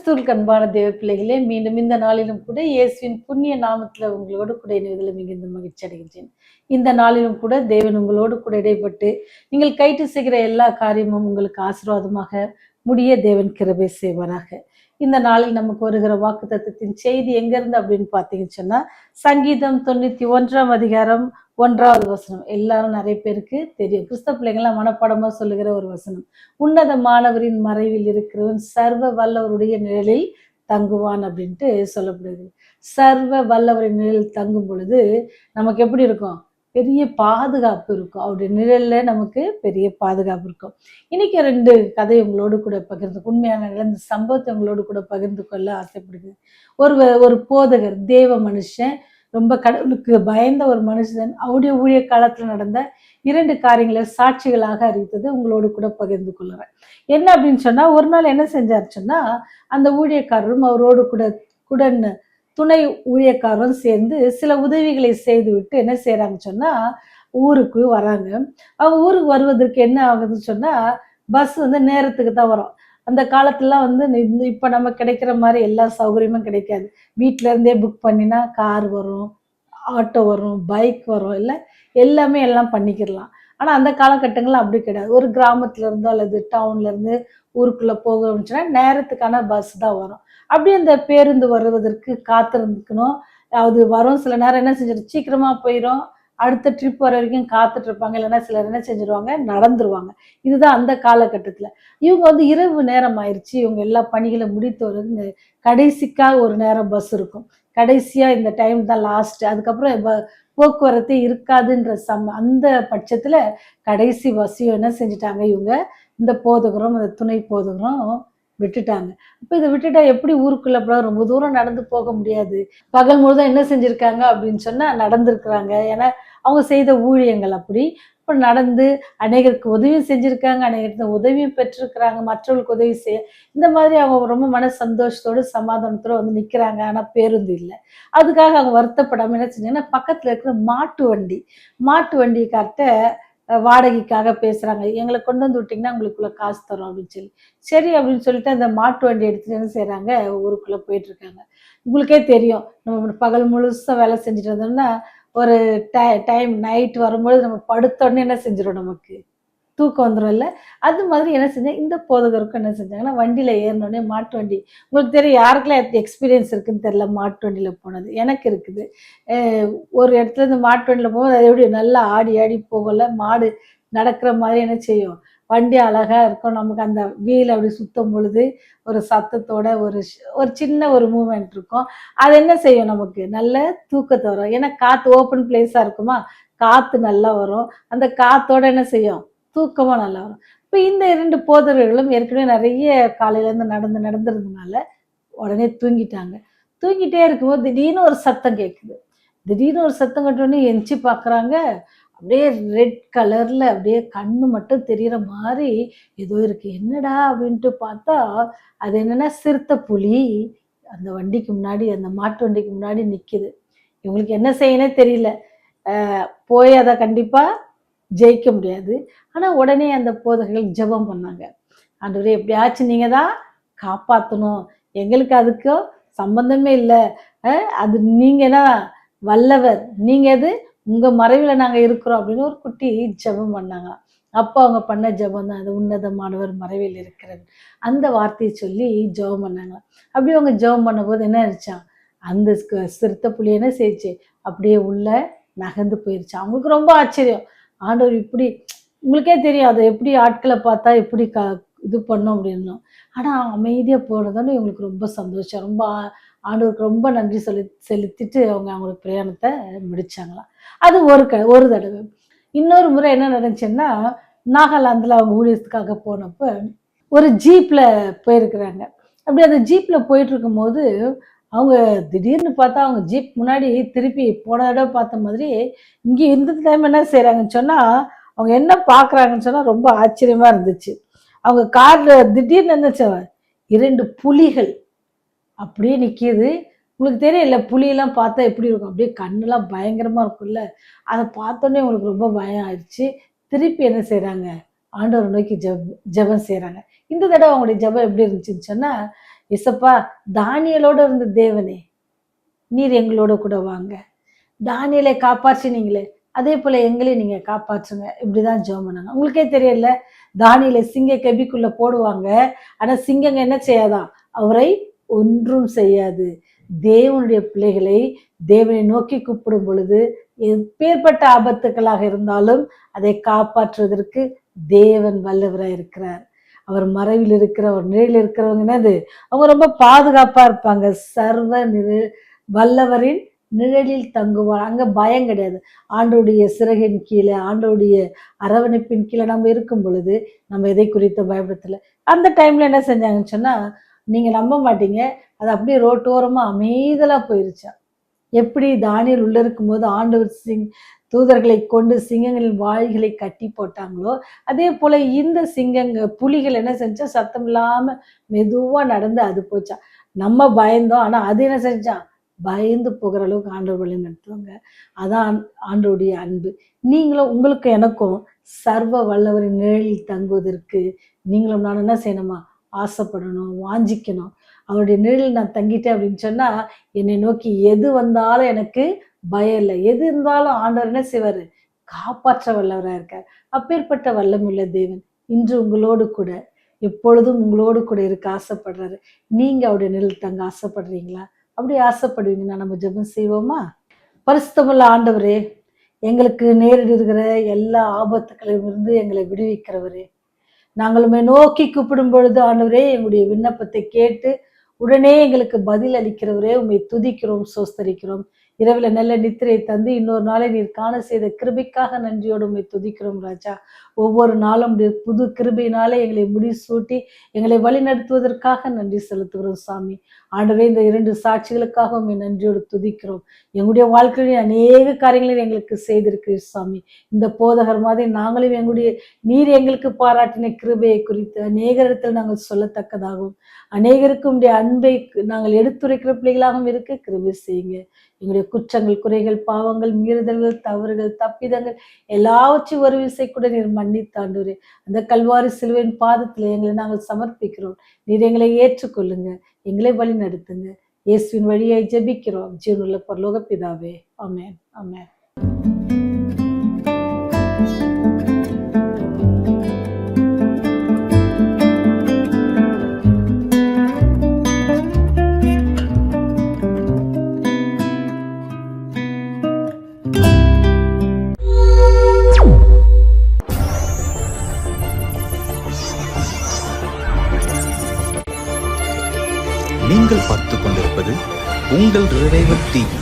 கிறிஸ்துவுக்கு அன்பான தேவ பிள்ளைகளே, மீண்டும் இந்த நாளிலும் கூட இயேசுவின் புண்ணிய நாமத்தில் உங்களோடு கூட இணைவதில் மிகுந்த மகிழ்ச்சி அடைகின்றேன். இந்த நாளிலும் கூட தேவன் உங்களோடு கூட இடைப்பட்டு நீங்கள் கைட்டு செய்கிற எல்லா காரியமும் உங்களுக்கு ஆசீர்வாதமாக முடிய தேவன் கிருபை செய்வாராக. இந்த நாளில் நமக்கு வருகிற வாக்குத்தத்தத்தின் செய்தி எங்கிருந்து அப்படின்னு பார்த்தீங்கன்னு சொன்னா, சங்கீதம் 91ஆம் அதிகாரம் 1வது வசனம். எல்லாரும் நிறைய பேருக்கு தெரியும். கிறிஸ்தவ பிள்ளைங்களாம் மனப்பாடமா சொல்லுகிற ஒரு வசனம். உன்னதமானவரின் மறைவில் இருக்கிறவன் சர்வ வல்லவருடைய நிழலில் தங்குவான் அப்படின்ட்டு சொல்லப்படுது. சர்வ வல்லவரின் நிழலில் தங்கும் பொழுது நமக்கு எப்படி இருக்கும்? பெரிய பாதுகாப்பு இருக்கும். அவருடைய நிழல்ல நமக்கு பெரிய பாதுகாப்பு இருக்கும். இன்னைக்கு 2 கதை உங்களோடு கூட உண்மையான நடந்த சம்பவத்தை உங்களோடு கூட பகிர்ந்து கொள்ள ஆசைப்படுகிறேன். ஒரு ஒரு போதகர், தேவ மனுஷன், ரொம்ப கடவுளுக்கு பயந்த ஒரு மனுஷன் அவருடைய ஊழிய காலத்துல நடந்த 2 காரியங்களை சாட்சிகளாக அறிவித்தது உங்களோடு கூட பகிர்ந்து கொள்ளுறேன். என்ன அப்படின்னு சொன்னா, ஒரு நாள் என்ன செஞ்சாரு சொன்னா, அந்த ஊழியக்காரரும் அவரோடு கூட கூட துணை ஊழியக்காரரும் சேர்ந்து சில உதவிகளை செய்து விட்டு என்ன செய்யறாங்க சொன்னா, ஊருக்கு வராங்க. அவங்க ஊருக்கு வருவதற்கு என்ன ஆகுதுன்னு சொன்னா, பஸ் வந்து நேரத்துக்கு தான் வரும். அந்த காலத்துலலாம் வந்து இப்ப நம்ம கிடைக்கிற மாதிரி எல்லா சௌகரியமும் கிடைக்காது. வீட்ல இருந்தே புக் பண்ணினா கார் வரும், ஆட்டோ வரும், பைக் வரும், இல்லை எல்லாமே எல்லாம் பண்ணிக்கிடலாம். ஆனா அந்த காலகட்டங்கள்ல அப்படி கிடையாது. ஒரு கிராமத்துல இருந்தோ அல்லது டவுன்ல இருந்து ஊருக்குள்ள போகணும்னு சொன்னா நேரத்துக்கான பஸ் தான் வரும். அப்படியே அந்த பேருந்து வருவதற்கு காத்திருந்துக்கணும். அது வரும், சில நேரம் என்ன செஞ்சிடும், சீக்கிரமா போயிடும். அடுத்த ட்ரிப் வர வரைக்கும் காத்துட்டு இருப்பாங்க. இல்லைன்னா சிலர் என்ன செஞ்சிருவாங்க, நடந்துருவாங்க. இதுதான் அந்த காலகட்டத்துல. இவங்க வந்து இரவு நேரம் ஆயிடுச்சு, இவங்க எல்லா பணிகளை முடித்து வர்றது கடைசிக்கா ஒரு நேரம் பஸ் இருக்கும். கடைசியா இந்த டைம் தான் லாஸ்ட். அதுக்கப்புறம் போக்குவரத்து இருக்காதுன்ற அந்த பட்சத்துல கடைசி பஸ்ஸையும் என்ன செஞ்சுட்டாங்க இவங்க, இந்த போதகரும் அந்த துணை போதகரும் விட்டுட்டாங்க. அப்ப இதை விட்டுட்டா எப்படி ஊருக்குள்ள போலாம்? ரொம்ப தூரம் நடந்து போக முடியாது. பகல் முழுதும் என்ன செஞ்சிருக்காங்க அப்படின்னு சொன்னா நடந்திருக்கிறாங்க. ஏன்னா அவங்க செய்த ஊழியங்கள் அப்படி. இப்ப நடந்து அநேகருக்கு உதவியும் செஞ்சிருக்காங்க, அநேகருக்கு உதவியும் பெற்றிருக்கிறாங்க, மற்றவர்களுக்கு உதவி செய்ய. இந்த மாதிரி அவங்க ரொம்ப மன சந்தோஷத்தோடு சமாதானத்தோடு வந்து நிக்கிறாங்க. ஆனா பேருந்து இல்லை. அதுக்காக அவங்க வருத்தப்படாம என்ன செஞ்சாங்கன்னா, பக்கத்துல இருக்கிற மாட்டு வண்டிக்கார்ட்ட வாடகைக்காக பேசுறாங்க. எங்களை கொண்டு வந்து விட்டீங்கன்னா உங்களுக்குள்ள காசு தரும் அப்படின்னு சொல்லி. சரி அப்படின்னு சொல்லிட்டு அந்த மாட்டு வண்டி எடுத்துட்டு என்ன செய்யறாங்க, ஊருக்குள்ள போயிட்டு இருக்காங்க. உங்களுக்கே தெரியும், நம்ம பகல் முழுசா வேலை செஞ்சுட்டு இருந்தோம்னா ஒரு டைம் நைட் வரும்போது நம்ம படுத்த உடனே என்ன செஞ்சிடும், நமக்கு தூக்கம் வந்துடும் இல்லை? அது மாதிரி என்ன செஞ்சேன், இந்த போதகருக்கும் என்ன செஞ்சாங்கன்னா, வண்டியில் ஏறினோடனே மாட்டு வண்டி, உங்களுக்கு தெரியும் யாருக்கெல்லாம் எக்ஸ்பீரியன்ஸ் இருக்குன்னு தெரியல மாட்டு வண்டியில் போனது, எனக்கு இருக்குது. ஒரு இடத்துல இருந்து மாட்டு வண்டியில் போகும்போது அது எப்படி நல்லா ஆடி ஆடி போகல, மாடு நடக்கிற மாதிரி என்ன செய்யும், வண்டி அழகா இருக்கும். நமக்கு அந்த வீல் அப்படி சுத்தும் பொழுது ஒரு சத்தத்தோட ஒரு சின்ன ஒரு மூமெண்ட் இருக்கும். அது என்ன செய்யும், நமக்கு நல்ல தூக்கத்தை வரும். ஏன்னா காற்று ஓப்பன் பிளேஸாக இருக்குமா, காற்று நல்லா வரும். அந்த காத்தோட என்ன செய்யும், தூக்கமா நல்லா வரும். இப்போ இந்த 2 போதகர்களும் ஏற்கனவே நிறைய காலையிலேருந்து நடந்திருந்ததுனால உடனே தூங்கிட்டாங்க. தூங்கிட்டே இருக்கும்போது திடீர்னு ஒரு சத்தம் கேட்குது. திடீர்னு ஒரு சத்தம் கேட்டோடனே எந்திச்சு பார்க்குறாங்க. அப்படியே ரெட் கலர்ல அப்படியே கண்ணு மட்டும் தெரிகிற மாதிரி ஏதோ இருக்கு. என்னடா அப்படின்ட்டு பார்த்தா, அது என்னன்னா சிறுத்தை புலி அந்த வண்டிக்கு முன்னாடி, அந்த மாட்டு வண்டிக்கு முன்னாடி நிக்குது. இவங்களுக்கு என்ன செய்யனே தெரியல. போய் அதை கண்டிப்பா ஜெயிக்க முடியாது. ஆனா உடனே அந்த போதகர்கள் ஜெபம் பண்ணாங்க. ஆண்டவரே எப்படியாச்சும் நீங்க தான் காப்பாற்றணும், எங்களுக்கு அதுக்கும் சம்பந்தமே இல்லை. அது நீங்கன்னா வல்லவர், நீங்க எது, உங்க மறைவுல நாங்க இருக்கிறோம் அப்படின்னு ஒரு குட்டி ஜெபம் பண்ணாங்க. அப்போ அவங்க பண்ண ஜெபம் தான் அது, உன்னதமானவர் மறைவில் இருக்கிறது. அந்த வார்த்தையை சொல்லி ஜெபம் பண்ணாங்க. அப்படியே அவங்க ஜெபம் பண்ணும்போது என்ன ஆயிடுச்சா, அந்த சிறுத்தை புலி என்ன செய்யுச்சு, அப்படியே உள்ள நகர்ந்து போயிருச்சு. அவங்களுக்கு ரொம்ப ஆச்சரியம். ஆண்டவர் இப்படி, உங்களுக்கே தெரியும் அதை எப்படி ஆட்களை பார்த்தா எப்படி இது பண்ணோம் அப்படின்னும். ஆனால் அமைதியாக போனதோட இவங்களுக்கு ரொம்ப சந்தோஷம். ரொம்ப ஆண்டவருக்கு ரொம்ப நன்றி செலுத்திட்டு அவங்களுக்கு பிரயாணத்தை முடிச்சாங்களாம். அது ஒரு தடவை. இன்னொரு முறை என்ன நடந்துச்சுன்னா, நாகாலாந்தில் அவங்க ஊழியத்துக்காக போனப்ப ஒரு ஜீப்ல போயிருக்கிறாங்க. அப்படி அந்த ஜீப்ல போயிட்டு இருக்கும்போது அவங்க திடீர்னு பார்த்தா அவங்க ஜீப் முன்னாடி திருப்பி போன தடவை பார்த்த மாதிரி இங்கே இந்த டைம் என்ன செய்கிறாங்கன்னு சொன்னால், அவங்க என்ன பார்க்குறாங்கன்னு சொன்னால் ரொம்ப ஆச்சரியமாக இருந்துச்சு. அவங்க காரில் திடீர்னு என்னச்ச 2 புலிகள் அப்படியே நிற்கிது. உங்களுக்கு தெரியல, புலியெல்லாம் பார்த்தா எப்படி இருக்கும், அப்படியே கண்ணெல்லாம் பயங்கரமாக இருக்கும்ல. அதை பார்த்தோன்னே உங்களுக்கு ரொம்ப பயம் ஆயிடுச்சு. திருப்பி என்ன செய்கிறாங்க, ஆண்டவரை நோக்கி ஜெபம் செய்கிறாங்க. இந்த தடவை அவங்களுடைய ஜெபம் எப்படி இருந்துச்சுன்னு சொன்னால், இசப்பா, தானியேலோட இருந்த தேவனே, நீர் எங்களோட கூட வாங்க. தானியேலை காப்பாற்றினீங்களே, அதே போல எங்களையும் நீங்க காப்பாற்றுங்க. இப்படிதான் ஜெபம் பண்ணாங்க. உங்களுக்கே தெரியல, தானியேலை சிங்க கெபிக்குள்ள போடுவாங்க. ஆனா சிங்கங்க என்ன செய்யாதான்? அவரை ஒன்றும் செய்யாது. தேவனுடைய பிள்ளைகளை தேவனை நோக்கி கூப்பிடும் பொழுது, எப்பேற்பட்ட ஆபத்துக்களாக இருந்தாலும் அதை காப்பாற்றுவதற்கு தேவன் வல்லவராய் இருக்கிறார். அவர் மறைவில் இருக்கிற, அவர் நிழலில் இருக்கிறவங்க என்னது? அவங்க ரொம்ப பாதுகாப்பா இருப்பாங்க. சர்வ வல்லவரின் நிழலில் தங்குவார். அங்க பயம் கிடையாது. ஆண்டவருடைய சிறகின் கீழே, ஆண்டவருடைய அரவணைப்பின் கீழே நம்ம இருக்கும் பொழுது நம்ம எதை குறித்து பயப்படல. அந்த டைம்ல என்ன செஞ்சாங்கன்னு சொன்னா, நீங்க நம்ப மாட்டீங்க, அது அப்படியே ரோட்டோரமா அமைதலா போயிருச்சா. எப்படி தானியேல் உள்ள இருக்கும்போது ஆண்டவர் தூதர்களை கொண்டு சிங்கங்களின் வாய்களை கட்டி போட்டாங்களோ, அதே போல இந்த புலிகள் என்ன செஞ்சா, சத்தம் இல்லாம மெதுவா நடந்து அது போச்சா. நம்ம பயந்தோம், ஆனா அது என்ன செஞ்சான்? பயந்து போகிற அளவுக்கு ஆண்டவர் வழி நடத்துவாங்க. அதான் ஆண்டவருடைய அன்பு. நீங்களும், உங்களுக்கு எனக்கும் சர்வ வல்லவரின் நிழலில் தங்குவதற்கு நீங்களும் நான் என்ன செய்யணுமா? ஆசைப்படணும், வாஞ்சிக்கணும். அவருடைய நிழலில் நான் தங்கிட்டேன் அப்படின்னு சொன்னா, என்னை நோக்கி எது வந்தாலும் எனக்கு பயம் இல்லை. எது இருந்தாலும் ஆண்டவர் என்ன செய்வாரு? காப்பாற்ற வல்லவராக இருக்கார். அப்பேற்பட்ட வல்லமுள்ள தேவன் இன்று உங்களோடு கூட, எப்பொழுதும் உங்களோடு கூட இருக்க ஆசைப்படுறாரு. நீங்க அவருடைய நிழல் தங்க ஆசைப்படுறீங்களா? அப்படி ஆசைப்படுவீங்கன்னா நம்ம ஜெபம் செய்வோமா? பரிசுத்தமுள்ள ஆண்டவரே, எங்களுக்கு நேரிடுகிற எல்லா ஆபத்துக்களிலும் இருந்து எங்களை விடுவிக்கிறவரே, நாங்கள் உம்மை நோக்கி கூப்பிடும் பொழுது ஆண்டவரே, எங்களுடைய விண்ணப்பத்தை கேட்டு உடனே எங்களுக்கு பதில் அளிக்கிறவரே, உம்மை துதிக்கிறோம், சோஸ்தரிக்கிறோம். இரவுல நல்ல நித்திரை தந்து இன்னொரு நாளை நீர் காண செய்த கிருபைக்காக நன்றியோடு உம்மை துதிக்கிறோம் ராஜா. ஒவ்வொரு நாளும் புது கிருபையினாலே எங்களை முடிசூட்டி எங்களை வழி நடத்துவதற்காக நன்றி செலுத்துகிறோம் சாமி. ஆண்டவரே, இந்த 2 சாட்சிகளுக்காக உம்மை நன்றியோடு துதிக்கிறோம். எங்களுடைய வாழ்க்கையில அநேக காரியங்களை எங்களுக்கு செய்திருக்கிறீர் சாமி. இந்த போதகர் மாதிரி நாங்களும் நீர் எங்களுக்கு பாராட்டின கிருபையை குறித்து அநேகரிடத்தில் நாங்கள் சொல்லத்தக்கதாகவும், அநேகருக்கு உடைய அன்பை நாங்கள் எடுத்துரைக்கிற பிள்ளைகளாகவும் இருக்க கிருபை செய்யுங்க. எங்களுடைய குற்றங்கள், குறைகள், பாவங்கள், மீறுதல்கள், தவறுகள், தப்பிதங்கள் எல்லாவற்றையும் ஒரு விசை கூட நீர் மன்னித்தாண்டூரே. அந்த கல்வாரி சிலுவையின் பாதத்தில் எங்களை நாங்கள் சமர்ப்பிக்கிறோம். நீர் எங்களை ஏற்றுக்கொள்ளுங்க, எங்களை வழி நடத்துங்க. இயேசுவின் வழியை ஜெபிக்கிறோம் ஜீவனுள்ள பரலோக பிதாவே. ஆமென், ஆமென். நீங்கள் பார்த்துக் கொண்டிருப்பது உங்கள் ரிவைவல் டிவி.